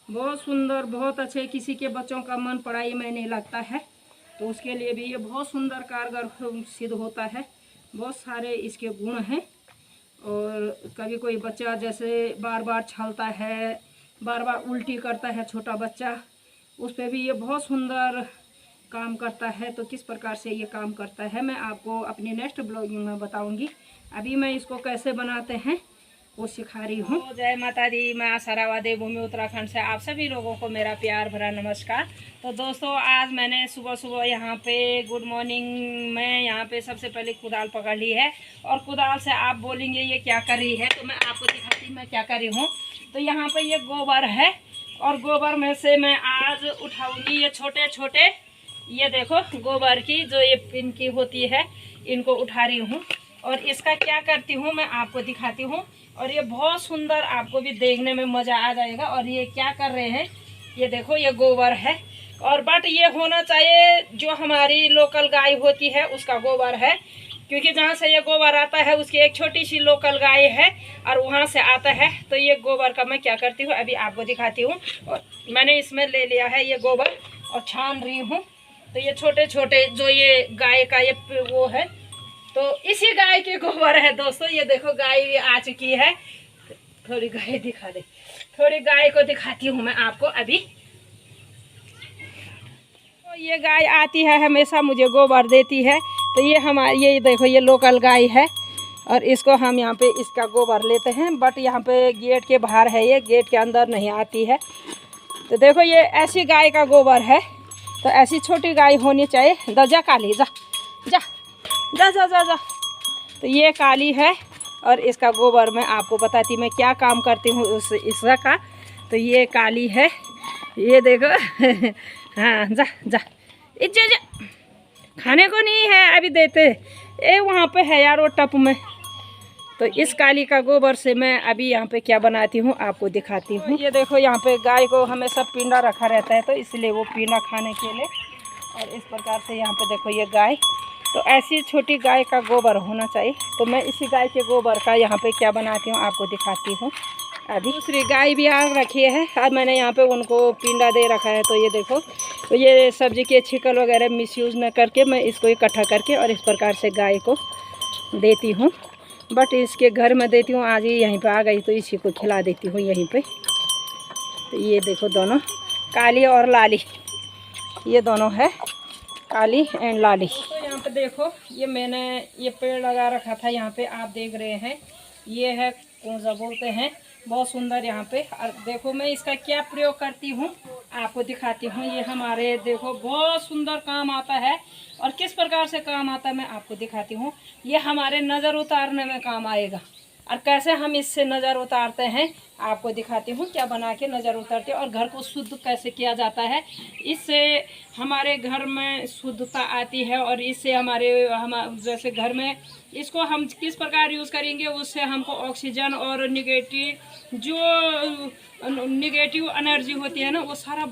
बहुत सुंदर, बहुत अच्छे। किसी के बच्चों का मन पढ़ाई में नहीं लगता है तो उसके लिए भी ये बहुत सुंदर कारगर सिद्ध होता है। बहुत सारे इसके गुण हैं। और कभी कोई बच्चा जैसे बार बार छलता है, बार बार उल्टी करता है छोटा बच्चा, उस पर भी ये बहुत सुंदर काम करता है। तो किस प्रकार से ये काम करता है मैं आपको अपनी नेक्स्ट ब्लॉगिंग में बताऊंगी। अभी मैं इसको कैसे बनाते हैं वो सिखा रही हूँ। जय माता दी, मैं आसारावा देवभूमि उत्तराखंड से आप सभी लोगों को मेरा प्यार भरा नमस्कार। तो दोस्तों, आज मैंने सुबह सुबह यहाँ पे गुड मॉर्निंग में यहाँ पे सबसे पहले कुदाल पकड़ ली है। और कुदाल से आप बोलेंगे ये क्या कर रही है, तो मैं आपको दिखाती मैं क्या कर रही हूँ। तो यहाँ पे ये गोबर है और गोबर में से मैं आज उठाऊंगी ये छोटे छोटे, ये देखो गोबर की जो ये इनकी होती है, इनको उठा रही हूँ। और इसका क्या करती हूँ मैं आपको दिखाती हूँ। और ये बहुत सुंदर, आपको भी देखने में मज़ा आ जाएगा। और ये क्या कर रहे हैं, ये देखो ये गोबर है। और बट ये होना चाहिए जो हमारी लोकल गाय होती है उसका गोबर है, क्योंकि जहाँ से ये गोबर आता है उसकी एक छोटी सी लोकल गाय है और वहाँ से आता है। तो ये गोबर का मैं क्या करती हूँ अभी आपको दिखाती हूँ। और मैंने इसमें ले लिया है ये गोबर और छान रही हूँ। तो ये छोटे छोटे जो ये गाय का ये वो है, तो इसी गाय के गोबर है दोस्तों। ये देखो गाय भी आ चुकी है। थोड़ी गाय दिखा दे, थोड़ी गाय को दिखाती हूँ मैं आपको अभी। तो ये गाय आती है हमेशा मुझे गोबर देती है। तो ये हमारी, ये देखो ये लोकल गाय है और इसको हम यहाँ पे इसका गोबर लेते हैं। बट यहाँ पे गेट के बाहर है, ये गेट के अंदर नहीं आती है। तो देखो ये ऐसी गाय का गोबर है। तो ऐसी छोटी गाय होनी चाहिए। जा काली, जा जा जा जा जा जा। तो ये काली है और इसका गोबर मैं आपको बताती मैं क्या काम करती हूँ इसका। तो ये काली है, ये देखो हाँ जा जा जा जा, खाने को नहीं है अभी देते, ये वहाँ पे है यार वो टप में। तो इस काली का गोबर से मैं अभी यहाँ पे क्या बनाती हूँ आपको दिखाती हूँ। ये देखो यहाँ पे गाय को हमेशा पिंडा रखा रहता है, तो इसलिए वो पिंडा खाने के लिए। और इस प्रकार से यहाँ पे देखो ये गाय, तो ऐसी छोटी गाय का गोबर होना चाहिए। तो मैं इसी गाय के गोबर का यहाँ पे क्या बनाती हूँ आपको दिखाती हूँ। अभी दूसरी गाय भी आ रखी है, अब मैंने यहाँ पे उनको पिंडा दे रखा है। तो ये देखो, तो ये सब्जी के छिकल वगैरह मिसयूज़ न करके मैं इसको इकट्ठा करके और इस प्रकार से गाय को देती हूँ। बट इसके घर में देती हूँ, आज ही यहीं पे आ गई तो इसी को खिला देती हूँ यहीं पे। तो ये देखो दोनों काली और लाली, ये दोनों है काली एंड लाली। तो यहाँ पे देखो ये मैंने ये पेड़ लगा रखा था, यहाँ पे आप देख रहे हैं, ये है कौन बोलते हैं, बहुत सुंदर। यहाँ पे और देखो मैं इसका क्या प्रयोग करती हूँ आपको दिखाती हूँ। ये हमारे देखो बहुत सुंदर काम आता है। और किस प्रकार से काम आता है मैं आपको दिखाती हूँ। ये हमारे नज़र उतारने में काम आएगा। और कैसे हम इससे नज़र उतारते हैं आपको दिखाती हूँ, क्या बना के नज़र उतारते हैं और घर को शुद्ध कैसे किया जाता है। इससे हमारे घर में शुद्धता आती है और इससे हम जैसे घर में इसको हम किस प्रकार यूज़ करेंगे, उससे हमको ऑक्सीजन और जो निगेटिव एनर्जी होती है ना, वो सारा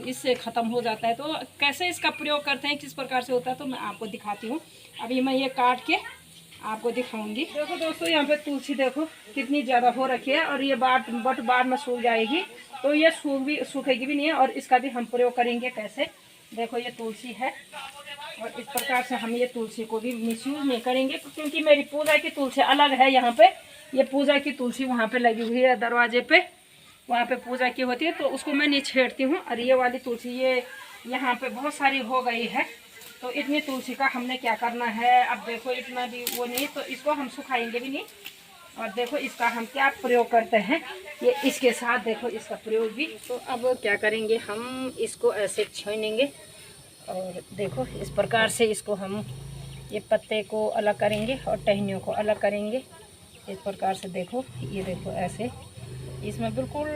इससे ख़त्म हो जाता है। तो कैसे इसका प्रयोग करते हैं, किस प्रकार से होता है, तो मैं आपको दिखाती हूँ। अभी मैं ये काट के आपको दिखाऊंगी। देखो दोस्तों यहाँ पे तुलसी देखो कितनी ज़्यादा हो रखी है और ये बट बाद में सूख जाएगी, तो ये सूखेगी भी नहीं है। और इसका भी हम प्रयोग करेंगे कैसे, देखो ये तुलसी है और इस प्रकार से हम ये तुलसी को भी मिसयूज नहीं करेंगे, क्योंकि मेरी पूजा की तुलसी अलग है। यहाँ पे ये पूजा की तुलसी वहाँ पे लगी हुई है दरवाजे पे, वहाँ पे पूजा की होती है, तो उसको मैं नहीं छेड़ती हूँ। और ये वाली तुलसी ये यहाँ पे बहुत सारी हो गई है, तो इतनी तुलसी का हमने क्या करना है। अब देखो इतना भी वो नहीं, तो इसको हम सुखाएंगे भी नहीं। और देखो इसका हम क्या प्रयोग करते हैं, ये इसके साथ देखो इसका प्रयोग भी। तो अब क्या करेंगे, हम इसको ऐसे छानेंगे और देखो इस प्रकार से इसको हम ये पत्ते को अलग करेंगे और टहनियों को अलग करेंगे इस प्रकार से। देखो ये देखो ऐसे, इसमें बिल्कुल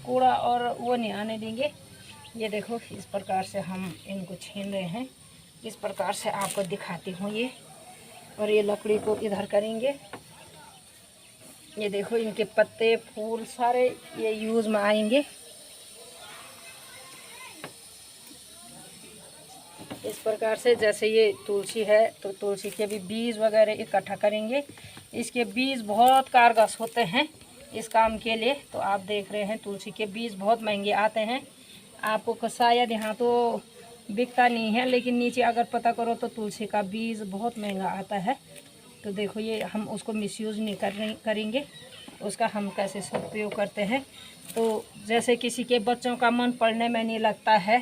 कूड़ा और वो नहीं आने देंगे। ये देखो इस प्रकार से हम इनको छीन रहे हैं, इस प्रकार से आपको दिखाती हूँ ये। और ये लकड़ी को इधर करेंगे, ये देखो इनके पत्ते फूल सारे ये यूज़ में आएंगे। इस प्रकार से जैसे ये तुलसी है, तो तुलसी के भी बीज वगैरह इकट्ठा करेंगे। इसके बीज बहुत कारगर होते हैं इस काम के लिए। तो आप देख रहे हैं तुलसी के बीज बहुत महंगे आते हैं, आपको शायद यहाँ तो बिकता नहीं है, लेकिन नीचे अगर पता करो तो तुलसी का बीज बहुत महंगा आता है। तो देखो ये हम उसको मिसयूज़ नहीं करेंगे, उसका हम कैसे सदुपयोग करते हैं। तो जैसे किसी के बच्चों का मन पढ़ने में नहीं लगता है,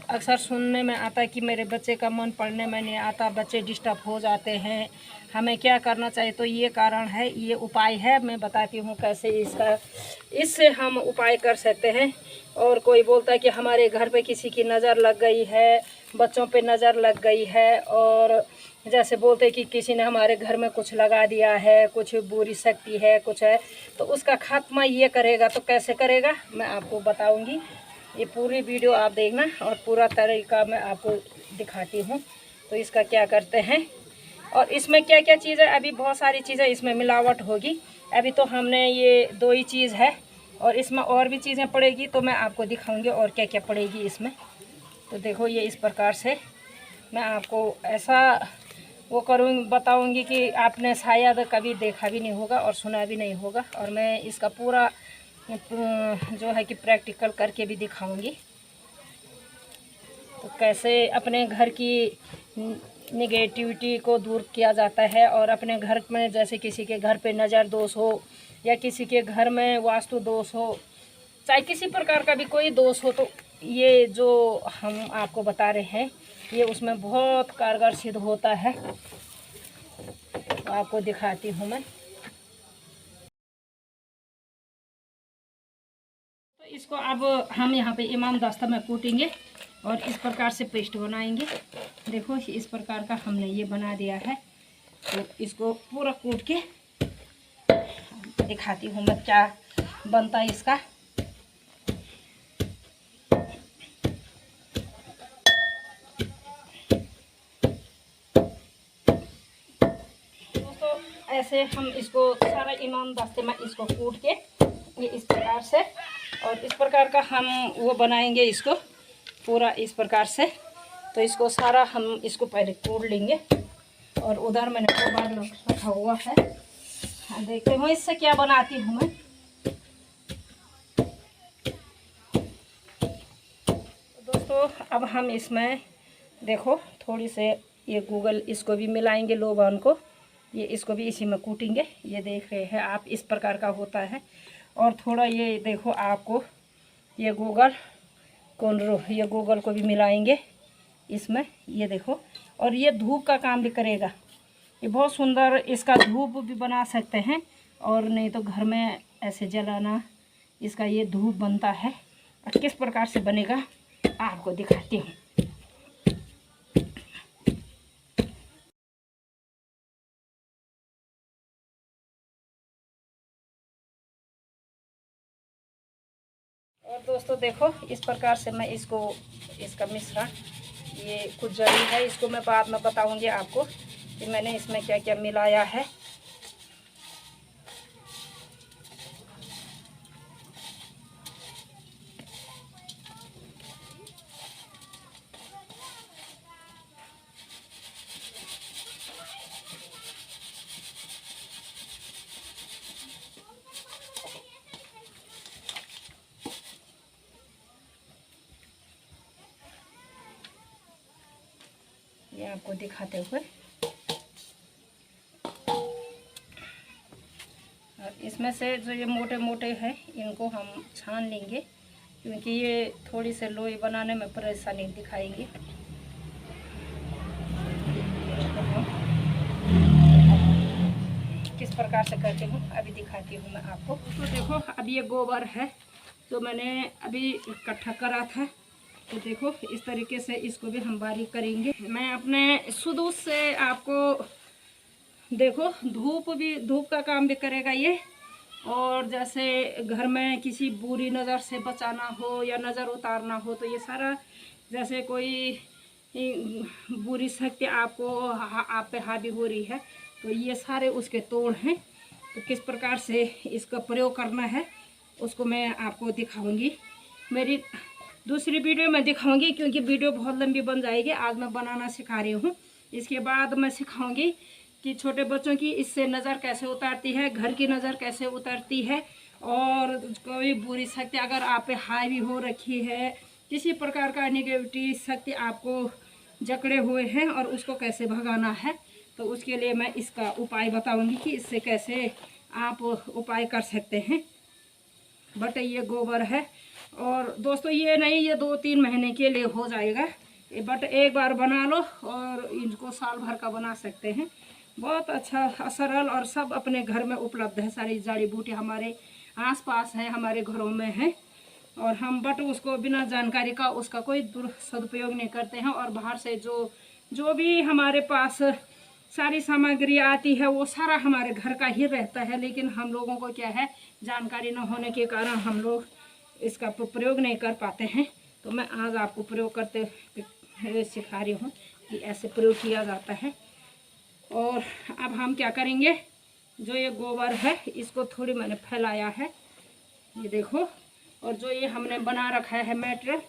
अक्सर सुनने में आता है कि मेरे बच्चे का मन पढ़ने में नहीं आता, बच्चे डिस्टर्ब हो जाते हैं, हमें क्या करना चाहिए। तो ये कारण है, ये उपाय है, मैं बताती हूँ कैसे इससे हम उपाय कर सकते हैं। और कोई बोलता है कि हमारे घर पे किसी की नज़र लग गई है, बच्चों पे नज़र लग गई है, और जैसे बोलते हैं कि किसी ने हमारे घर में कुछ लगा दिया है, कुछ बुरी शक्ति है, कुछ है, तो उसका खात्मा ये करेगा। तो कैसे करेगा मैं आपको बताऊंगी, ये पूरी वीडियो आप देखना और पूरा तरीका मैं आपको दिखाती हूँ। तो इसका क्या करते हैं और इसमें क्या क्या चीज़ें, अभी बहुत सारी चीज़ें इसमें मिलावट होगी। अभी तो हमने ये 2 ही चीज़ है, और इसमें और भी चीज़ें पड़ेगी तो मैं आपको दिखाऊंगी और क्या क्या पड़ेगी इसमें। तो देखो ये इस प्रकार से मैं आपको ऐसा वो करूँगी, बताऊंगी कि आपने शायद कभी देखा भी नहीं होगा और सुना भी नहीं होगा। और मैं इसका पूरा जो है कि प्रैक्टिकल करके भी दिखाऊंगी। तो कैसे अपने घर की निगेटिविटी को दूर किया जाता है, और अपने घर में जैसे किसी के घर पे नज़र दोष हो, या किसी के घर में वास्तु दोष हो, चाहे किसी प्रकार का भी कोई दोष हो, तो ये जो हम आपको बता रहे हैं ये उसमें बहुत कारगर सिद्ध होता है। तो आपको दिखाती हूँ मैं। तो इसको अब हम यहाँ पे इमाम दस्ता में कूटेंगे और इस प्रकार से पेस्ट बनाएंगे। देखो इस प्रकार का हमने ये बना दिया है। तो इसको पूरा कूट के दिखाती हूँ मैं क्या बनता है इसका। दोस्तों ऐसे हम इसको सारा इमाम दस्ते में इसको कूट के ये इस प्रकार से, और इस प्रकार का हम वो बनाएंगे इसको पूरा इस प्रकार से। तो इसको सारा हम इसको पहले कूट लेंगे, और उधर मैंने दो बार रखा हुआ है। हाँ, देखते हो इससे क्या बनाती हूँ मैं। दोस्तों अब हम इसमें देखो थोड़ी से ये गूगल इसको भी मिलाएंगे, लोबान को, ये इसको भी इसी में कूटेंगे। ये देख रहे हैं आप इस प्रकार का होता है। और थोड़ा ये देखो आपको ये गूगल कोनरो, ये गूगल को भी मिलाएंगे इसमें, ये देखो। और ये धूप का काम भी करेगा, ये बहुत सुंदर, इसका धूप भी बना सकते हैं, और नहीं तो घर में ऐसे जलाना, इसका ये धूप बनता है। और किस प्रकार से बनेगा आपको दिखाती हूँ। और दोस्तों देखो इस प्रकार से मैं इसको, इसका मिश्रण, ये कुछ जरूरी है, इसको मैं बाद में बताऊंगी आपको कि मैंने इसमें क्या क्या मिलाया है। ये आपको दिखाते हुए, और इसमें से जो ये मोटे मोटे हैं इनको हम छान लेंगे, क्योंकि ये थोड़ी से लोई बनाने में परेशानी दिखाएंगे। किस प्रकार से करती हूँ अभी दिखाती हूँ मैं आपको। तो देखो अब ये गोबर है तो मैंने अभी इकट्ठा करा था। तो देखो इस तरीके से इसको भी हम बारीक करेंगे। मैं अपने शुद्ध से आपको देखो धूप का काम भी करेगा ये। और जैसे घर में किसी बुरी नज़र से बचाना हो या नज़र उतारना हो, तो ये सारा, जैसे कोई बुरी शक्ति आपको आप पे हावी हो रही है, तो ये सारे उसके तोड़ हैं। तो किस प्रकार से इसका प्रयोग करना है उसको मैं आपको दिखाऊंगी। मेरी दूसरी वीडियो में दिखाऊंगी, क्योंकि वीडियो बहुत लंबी बन जाएगी। आज मैं बनाना सिखा रही हूँ, इसके बाद मैं सिखाऊंगी कि छोटे बच्चों की इससे नज़र कैसे उतरती है, घर की नज़र कैसे उतरती है, और कोई बुरी शक्ति अगर आप पे हावी हो रखी है, किसी प्रकार का निगेटिविटी शक्ति आपको जकड़े हुए हैं और उसको कैसे भगाना है, तो उसके लिए मैं इसका उपाय बताऊंगी कि इससे कैसे आप उपाय कर सकते हैं। बट ये गोबर है, और दोस्तों ये नहीं, ये 2-3 महीने के लिए हो जाएगा, बट एक बार बना लो और इनको साल भर का बना सकते हैं। बहुत अच्छा सरल, और सब अपने घर में उपलब्ध है। सारी जड़ी बूटी हमारे आसपास है, हमारे घरों में है, और हम बट उसको बिना जानकारी का उसका कोई सदुपयोग नहीं करते हैं। और बाहर से जो भी हमारे पास सारी सामग्री आती है वो सारा हमारे घर का ही रहता है, लेकिन हम लोगों को क्या है, जानकारी न होने के कारण हम लोग इसका प्रयोग नहीं कर पाते हैं। तो मैं आज आपको प्रयोग करते सिखा रही हूँ कि ऐसे प्रयोग किया जाता है। और अब हम क्या करेंगे, जो ये गोबर है इसको थोड़ी मैंने फैलाया है, ये देखो, और जो ये हमने बना रखा है मटेरियल,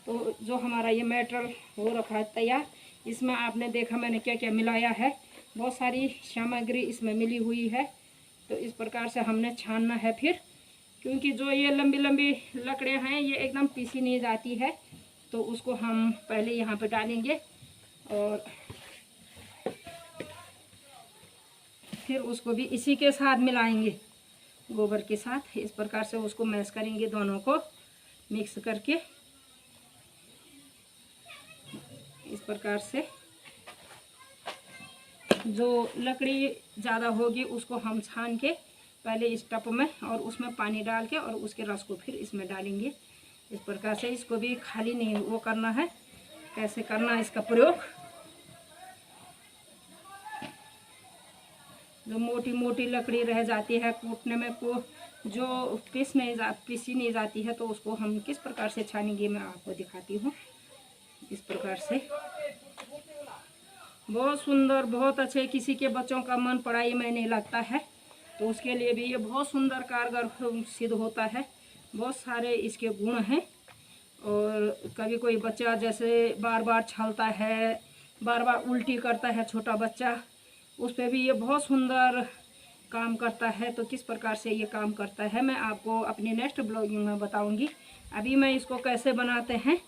तो जो हमारा ये मटेरियल हो रखा है तैयार, इसमें आपने देखा मैंने क्या क्या मिलाया है, बहुत सारी सामग्री इसमें मिली हुई है। तो इस प्रकार से हमने छानना है फिर, क्योंकि जो ये लंबी लंबी लकड़ियाँ हैं ये एकदम पीसी नहीं जाती है। तो उसको हम पहले यहाँ पे डालेंगे और फिर उसको भी इसी के साथ मिलाएंगे, गोबर के साथ। इस प्रकार से उसको मैश करेंगे, दोनों को मिक्स करके इस प्रकार से। जो लकड़ी ज़्यादा होगी उसको हम छान के पहले इस टप में और उसमें पानी डाल के और उसके रस को फिर इसमें डालेंगे। इस प्रकार से इसको भी खाली नहीं वो करना है, कैसे करना है इसका प्रयोग। जो मोटी मोटी लकड़ी रह जाती है कूटने में को जो पीसी नहीं जाती है, तो उसको हम किस प्रकार से छानेंगे मैं आपको दिखाती हूँ। इस प्रकार से बहुत सुंदर, बहुत अच्छे, किसी के बच्चों का मन पढ़ाई में नहीं लगता है तो उसके लिए भी ये बहुत सुंदर कारगर सिद्ध होता है। बहुत सारे इसके गुण हैं। और कभी कोई बच्चा जैसे बार बार छलता है, बार बार उल्टी करता है छोटा बच्चा, उस पर भी ये बहुत सुंदर काम करता है। तो किस प्रकार से ये काम करता है मैं आपको अपनी नेक्स्ट ब्लॉगिंग में बताऊंगी। अभी मैं इसको कैसे बनाते हैं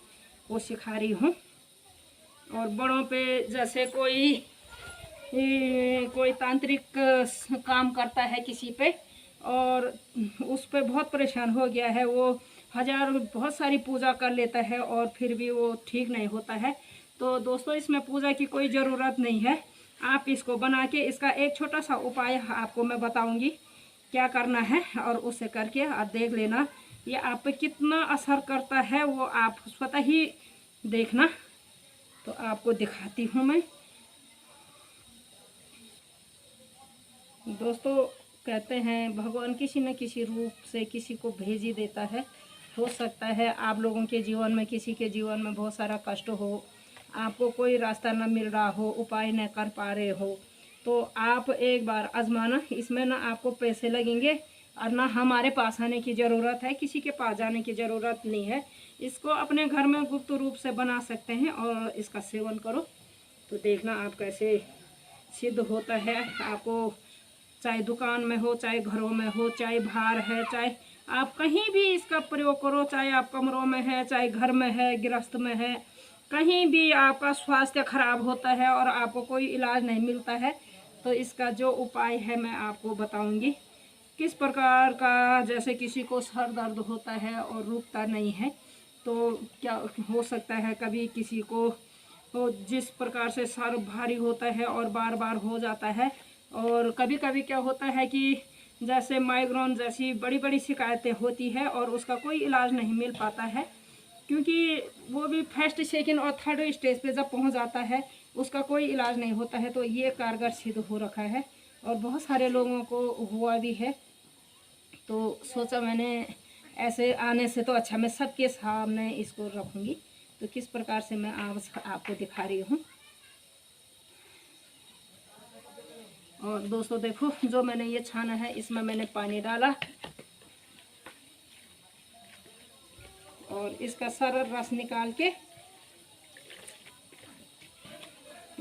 वो सिखा रही हूँ। और बड़ों पे जैसे कोई तांत्रिक काम करता है किसी पे और उस पे बहुत परेशान हो गया है, वो बहुत सारी पूजा कर लेता है और फिर भी वो ठीक नहीं होता है। तो दोस्तों इसमें पूजा की कोई ज़रूरत नहीं है। आप इसको बना के इसका एक छोटा सा उपाय आपको मैं बताऊंगी क्या करना है, और उससे करके आप देख लेना ये आप पे कितना असर करता है, वो आप स्वतः ही देखना। तो आपको दिखाती हूँ मैं। दोस्तों कहते हैं भगवान किसी न किसी रूप से किसी को भेज ही देता है। हो सकता है आप लोगों के जीवन में, किसी के जीवन में बहुत सारा कष्ट हो, आपको कोई रास्ता न मिल रहा हो, उपाय न कर पा रहे हो, तो आप एक बार आजमाना। इसमें ना आपको पैसे लगेंगे और ना हमारे पास आने की ज़रूरत है, किसी के पास जाने की ज़रूरत नहीं है। इसको अपने घर में गुप्त रूप से बना सकते हैं और इसका सेवन करो तो देखना आप कैसे सिद्ध होता है। आपको चाहे दुकान में हो, चाहे घरों में हो, चाहे बाहर है, चाहे आप कहीं भी इसका प्रयोग करो, चाहे आप कमरों में है, चाहे घर में है, गृहस्थ में है, कहीं भी आपका स्वास्थ्य खराब होता है और आपको कोई इलाज नहीं मिलता है, तो इसका जो उपाय है मैं आपको बताऊंगी किस प्रकार का। जैसे किसी को सर दर्द होता है और रुकता नहीं है, तो क्या हो सकता है कभी किसी को जिस प्रकार से सर भारी होता है और बार बार हो जाता है, और कभी कभी क्या होता है कि जैसे माइग्रेन जैसी बड़ी बड़ी शिकायतें होती है और उसका कोई इलाज नहीं मिल पाता है, क्योंकि वो भी फर्स्ट, सेकंड और थर्ड स्टेज पे जब पहुंच जाता है उसका कोई इलाज नहीं होता है। तो ये कारगर सिद्ध हो रखा है और बहुत सारे लोगों को हुआ भी है। तो सोचा मैंने ऐसे आने से तो अच्छा मैं सबके सामने इसको रखूँगी। तो किस प्रकार से मैं आपको दिखा रही हूँ। और दोस्तों देखो जो मैंने ये छाना है इसमें मैंने पानी डाला और इसका सारा रस निकाल के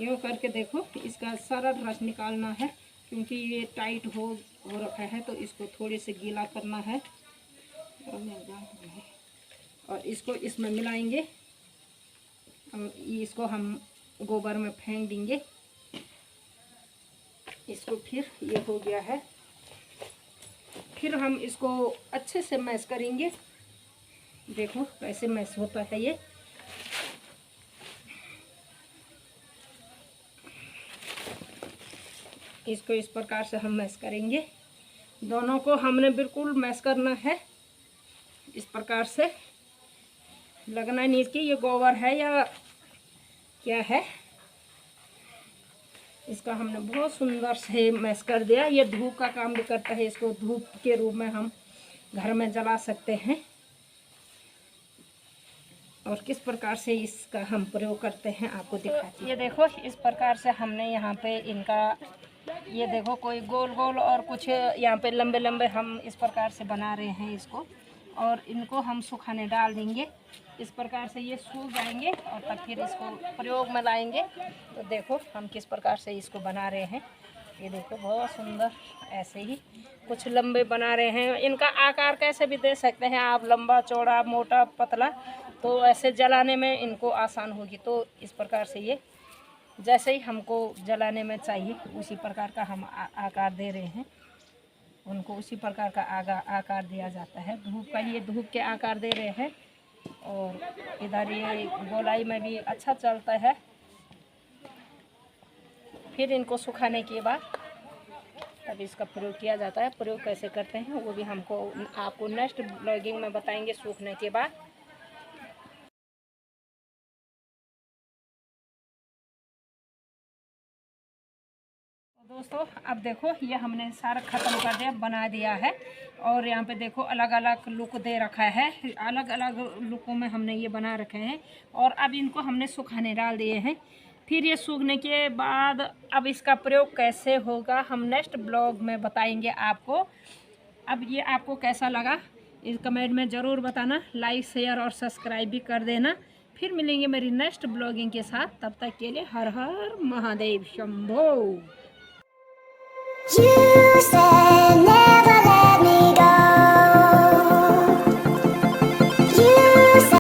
यूँ करके देखो, इसका सारा रस निकालना है क्योंकि ये टाइट हो रखा है, तो इसको थोड़े से गीला करना है। और इसको इसमें मिलाएंगे और इसको हम गोबर में फेंक देंगे। इसको फिर ये हो गया है, फिर हम इसको अच्छे से मैश करेंगे। देखो कैसे मैश होता है ये। इसको इस प्रकार से हम मैश करेंगे। दोनों को हमने बिल्कुल मैश करना है, इस प्रकार से लगना नहीं कि ये गोबर है या क्या है। इसका हमने बहुत सुंदर से मैश कर दिया। ये धूप का काम भी करता है, इसको धूप के रूप में हम घर में जला सकते हैं। और किस प्रकार से इसका हम प्रयोग करते हैं आपको दिखाती हूँ। ये देखो इस प्रकार से हमने यहाँ पे इनका, ये देखो कोई गोल गोल और कुछ यहाँ पे लंबे लंबे हम इस प्रकार से बना रहे हैं इसको, और इनको हम सुखाने डाल देंगे। इस प्रकार से ये सूख जाएंगे और तब फिर इसको प्रयोग में लाएंगे। तो देखो हम किस प्रकार से इसको बना रहे हैं। ये देखो बहुत सुंदर, ऐसे ही कुछ लंबे बना रहे हैं। इनका आकार कैसे भी दे सकते हैं आप, लंबा चौड़ा मोटा पतला, तो ऐसे जलाने में इनको आसान होगी। तो इस प्रकार से ये जैसे ही हमको जलाने में चाहिए उसी प्रकार का हम आकार दे रहे हैं, उनको उसी प्रकार का आकार दिया जाता है। धूप का ये धूप के आकार दे रहे हैं, और इधर ये गोलाई में भी अच्छा चलता है। फिर इनको सुखाने के बाद तब इसका प्रयोग किया जाता है। प्रयोग कैसे करते हैं वो भी आपको नेक्स्ट ब्लॉगिंग में बताएंगे सूखने के बाद। दोस्तों अब देखो ये हमने सारा ख़त्म कर दिया, बना दिया है। और यहाँ पे देखो अलग अलग लुक दे रखा है, अलग अलग लुकों में हमने ये बना रखे हैं। और अब इनको हमने सुखाने डाल दिए हैं। फिर ये सूखने के बाद अब इसका प्रयोग कैसे होगा हम नेक्स्ट ब्लॉग में बताएंगे आपको। अब ये आपको कैसा लगा इस कमेंट में ज़रूर बताना, लाइक शेयर और सब्सक्राइब भी कर देना। फिर मिलेंगे मेरी नेक्स्ट ब्लॉगिंग के साथ, तब तक के लिए हर हर महादेव शंभो। You said